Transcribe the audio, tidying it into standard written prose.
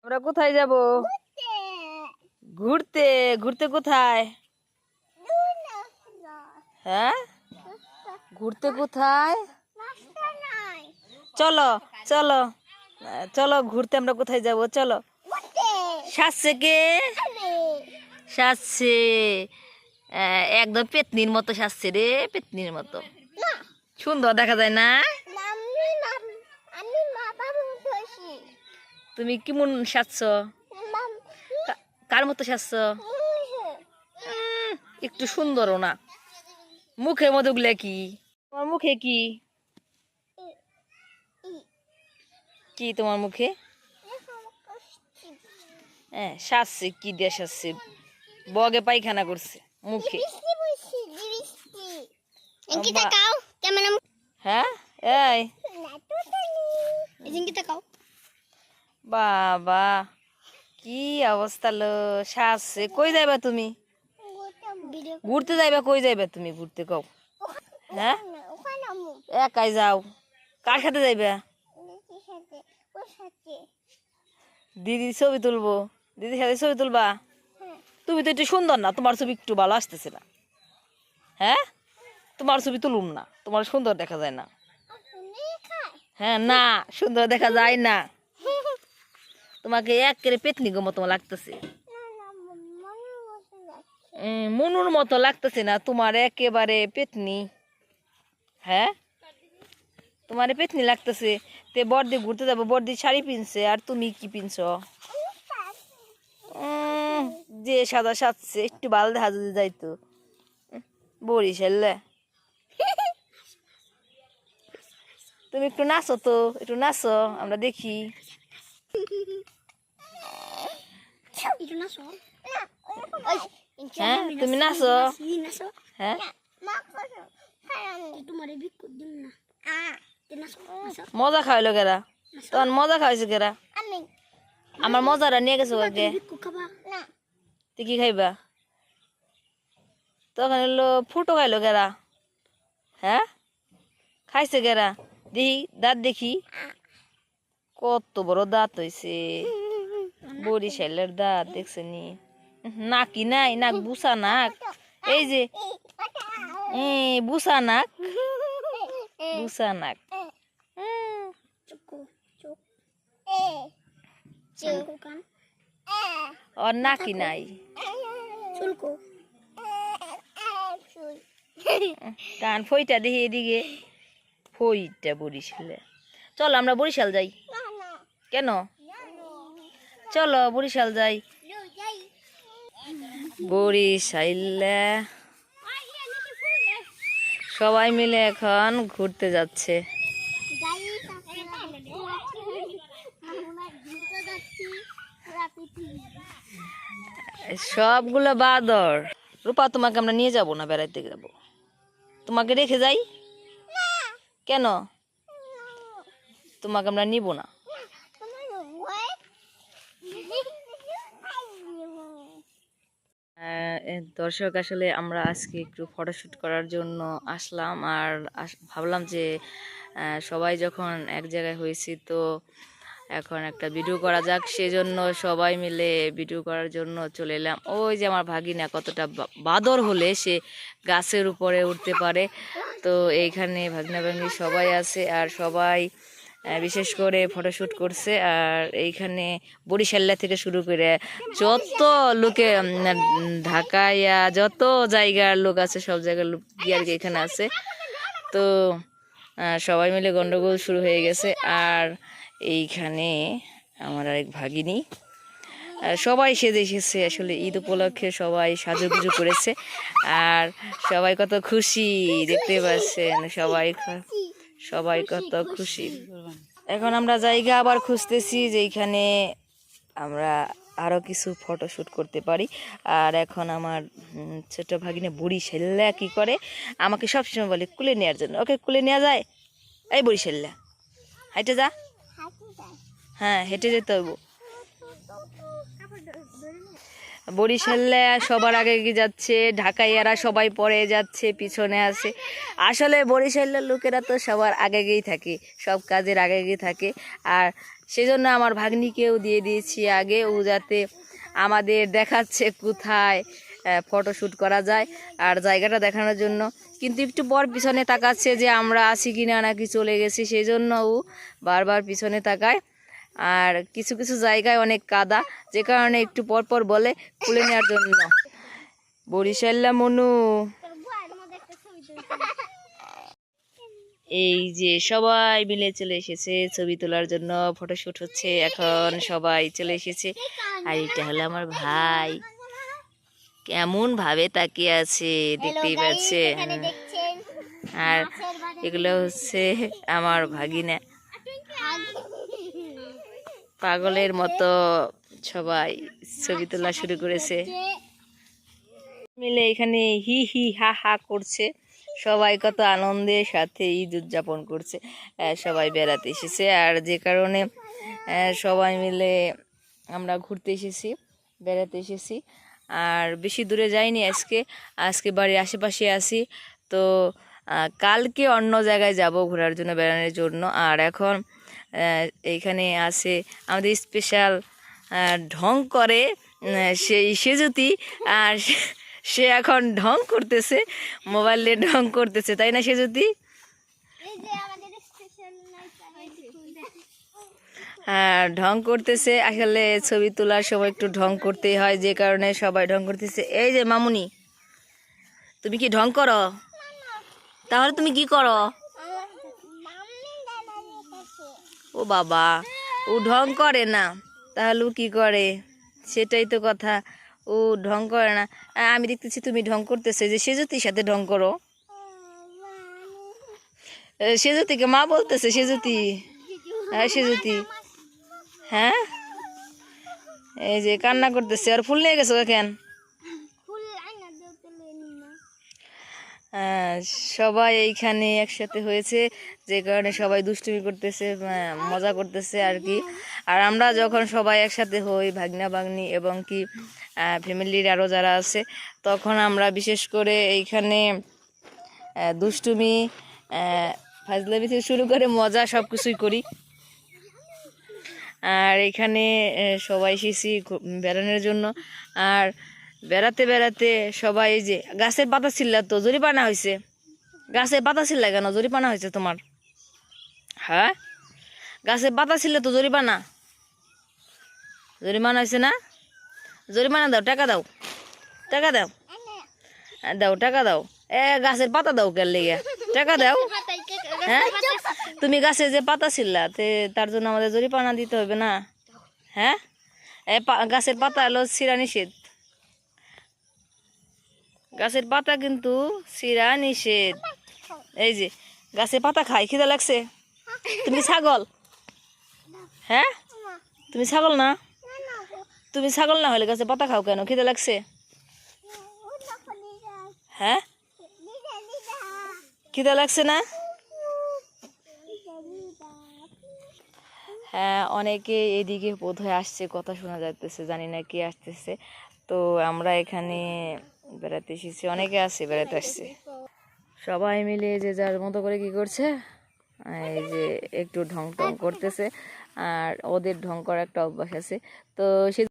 আমরা কোথায় যাব? ঘুরতে। ঘুরতে কোথায়? হ্যাঁ, ঘুরতে কোথায়? চলো চলো চলো ঘুরতে। আমরা কোথায় যাব? চলো। সাজছে কে? সাজছে একদম পেতনির মতো সাজছে রে, পেতনির মতো। সুন্দর দেখা যায় না? তুমি কেমন সাজছ? কার মতো সাজছ? একটু সুন্দরও না। মুখের মধ্যে গুলা কি? তোমার মুখে কি কি তোমার মুখে? হ্যাঁ, সাজছে কি দিয়ে সাজছে? বগে পায়খানা করছে মুখে। হ্যাঁ, এই বাবা কি অবস্থা লো, সাজছে। কই যাইবা তুমি? ঘুরতে যাইবা? কই যাইবা তুমি ঘুরতে কও? হ্যাঁ, একাই যাও? কার সাথে যাইবা? দিদির ছবি তুলবো? দিদির সাথে ছবি তুলবা? তুমি তো একটু সুন্দর না, তোমার ছবি একটু ভালো আসতেছে না। হ্যাঁ, তোমার ছবি তুলুম না, তোমার সুন্দর দেখা যায় না। হ্যাঁ, না সুন্দর দেখা যায় না। তোমাকে একেবারে পেতনি গো মতো লাগতেছে। মনুর মতো লাগতেছে না, তোমার একেবারে পেতনি। হ্যাঁ, তোমার পেতনি লাগতেছে। তে বর্দি ঘুরতে যাবো, বর্দি শাড়ি পিনছে আর তুমি কি পিনছো? যে সাদা সাজছে একটু ভালো দেখা যদি যাইতো। বরিশালে তুমি একটু নাচো তো, একটু নাচো আমরা দেখি। হ্যাঁ, তুমি নাচো। হ্যাঁ, মজা খাওয়াইলো কেরা? তখন মজা খাওয়াইছে কেরা? আমার মজাটা নিয়ে গেছো আগে। তুই কি খাইবা? তখন হলো ফুটো খাইলো কেরা? হ্যাঁ, খাইছে কেরা? দেখি দাঁত দেখি, কত বড় দাঁত হইছে। বরিশালের দাঁত দেখছে নি? নাকি নাই, নাক বুসা নাক। এই যে বুসা নাক, বুসা নাক। ওর নাকি নাই। কান ফইটা দেখি এদিকে, ফইটা বরিশালে। চলো আমরা বরিশাল যাই। কেন? চলো বরিশাল যাই। বরিশালে সবাই মিলে এখন ঘুরতে যাচ্ছে। সবগুলো বাদর। রূপা, তোমাকে আমরা নিয়ে যাব না, বেড়াইতে যাব। তোমাকে রেখে যাই? কেন? তোমাকে আমরা নিব না। দর্শক, আসলে আমরা আজকে একটু ফটোশ্যুট করার জন্য আসলাম। আর ভাবলাম যে সবাই যখন এক জায়গায় হয়েছি, তো এখন একটা ভিডিও করা যাক। সেজন্য সবাই মিলে ভিডিও করার জন্য চলে এলাম। ওই যে আমার ভাগিনা কতটা বাদর হলে সে গাছের উপরে উঠতে পারে। তো এইখানে ভাগনা ভাগ্নি সবাই আছে, আর সবাই বিশেষ করে ফটোশ্যুট করছে। আর এইখানে বরিশাল্লা থেকে শুরু করে যত লোকে ঢাকায় যত জায়গার লোক আছে, সব জায়গার লোক আর কি এখানে আছে। তো সবাই মিলে গন্ডগোল শুরু হয়ে গেছে। আর এইখানে আমার আরেক ভাগিনী, সবাই সেজে এসেছে। আসলে ঈদ উপলক্ষে সবাই সাজুগুজু করেছে, আর সবাই কত খুশি দেখতে পাচ্ছেন। সবাই কত খুশি। এখন আমরা জায়গা আবার খুঁজতেছি যেখানে আমরা আরো কিছু ফটোশুট করতে পারি। আর এখন আমার ছোট ভাগিনে বরিশাল্লা কি করে, আমাকে সবসময় বলে কুলে নেওয়ার জন্য। ওকে কুলে নেওয়া যায়? এই বরিশাল্লা হাইটে যা। হ্যাঁ, হেঁটে যেতে হইব। বরিশালে সবার আগে এগিয়ে যাচ্ছে, ঢাকাইয়ারা সবাই পরে যাচ্ছে, পিছনে আছে। আসলে বরিশালের লোকেরা তো সবার আগে গিয়েই থাকে, সব কাজের আগে গিয়ে থাকে। আর সেই জন্য আমার ভাগ্নিকেও দিয়ে দিয়েছি আগে, ও যাতে আমাদের দেখাচ্ছে কোথায় ফটোশ্যুট করা যায় আর জায়গাটা দেখানোর জন্য। কিন্তু একটু পর পিছনে তাকাচ্ছে যে আমরা আছি কিনা নাকি চলে গেছি, সেই জন্য ও বারবার পিছনে তাকায়। আর কিছু কিছু জায়গায় অনেক কাদা, যে কারণে একটু পর পর বলে খুলে নেওয়ার জন্য। বরিশাল্লা মনু, এই যে সবাই মিলে চলে এসেছে ছবি তোলার জন্য, ফটোশুট হচ্ছে এখন, সবাই চলে এসেছে। আর এটা হলো আমার ভাই, কেমন ভাবে তাকিয়ে আছে দেখতেই পাচ্ছে। আর এগুলো হচ্ছে আমার ভাগিনা, পাগলের মতো সবাই ছবি তোলা শুরু করেছে মিলে, এখানে হি হি হা হা করছে সবাই, কত আনন্দের সাথে ঈদ উদযাপন করছে। সবাই বেড়াতে এসেছে, আর যে কারণে সবাই মিলে আমরা ঘুরতে এসেছি, বেড়াতে এসেছি। আর বেশি দূরে যাইনি আজকে, আজকে বাড়ির আশেপাশে আছি। তো কালকে অন্য জায়গায় যাব ঘোরার জন্য, বেড়ানোর জন্য। আর এখন এইখানে আছে আমাদের স্পেশাল ঢং করে সেই সেজুতি, আর সে এখন ঢং করতেছে, মোবাইলে ঢং করতেছে, তাই না সেজুতি? হ্যাঁ, ঢং করতেছে। আসলে ছবি তোলার সময় একটু ঢং করতেই হয়, যে কারণে সবাই ঢং করতেছে। এই যে মামুনি, তুমি কি ঢং করো? তাহলে তুমি কি করো? ও বাবা, ও ঢং করে না, তাহলে ও কি করে? সেটাই তো কথা, ও ঢং করে না। আমি দেখতেছি তুমি ঢং করতেছে, যে সেজুতির সাথে ঢং করো। সেজুতিকে মা বলতেছে, সেজুতি, হ্যাঁ সেজুতি, হ্যাঁ এই যে কান্না করতেছে। আর ফুল নিয়ে গেছো কেন? সবাই এইখানে একসাথে হয়েছে, যে কারণে সবাই দুষ্টুমি করতেছে, মজা করতেছে আর কি। আর আমরা যখন সবাই একসাথে হই, ভাগনা ভাগ্নি এবং কি ফ্যামিলির আরও যারা আছে, তখন আমরা বিশেষ করে এইখানে দুষ্টুমি, ফাজলামি থেকে শুরু করে মজা সব কিছুই করি। আর এখানে সবাই এসেছি বেড়ানোর জন্য। আর বেড়াতে বেড়াতে সবাই, এই যে গাছের পাতা ছিল্লা তো জরিপানা হয়েছে, গাছের পাতা ছিল্লা কেন জরিপানা হয়েছে তোমার? হ্যাঁ, গাছের পাতা ছিল্লা তো জরিপানা, জরিমানা হয়েছে না? জরিমানা দাও, টাকা দাও, টাকা দাও, দাও টাকা দাও। গাছের পাতা দাও কেন লেগে, টাকা দাও। হ্যাঁ, তুমি গাছে যে পাতা ছিল্লা তার জন্য আমাদের জরিমানা দিতে হবে না? হ্যাঁ, গাছের পাতা হলো ছিঁড়া নিষেধ, গাছের পাতা কিন্তু ছিঁড়া নিষেধ। এই যে গাছের পাতা খাই, খিদা লাগছে? তুমি ছাগল? হ্যাঁ, তুমি ছাগল না? তুমি ছাগল না হলে গাছের পাতা খাও কেন? খিদা লাগছে? হ্যাঁ, খিদা লাগছে না? হ্যাঁ, অনেকে এদিকে বোধহয় আসছে, কথা শোনা যাইতেছে, জানি না কে আসতেছে। তো আমরা এখানে বেড়াতে এসেছি, অনেকে আছে বেড়াতে আসছে, সবাই মিলে যে যার মতো করে কি করছে, এই যে একটু ঢং টং করতেছে। আর ওদের ঢং করার একটা অভ্যাস আছে, তো সে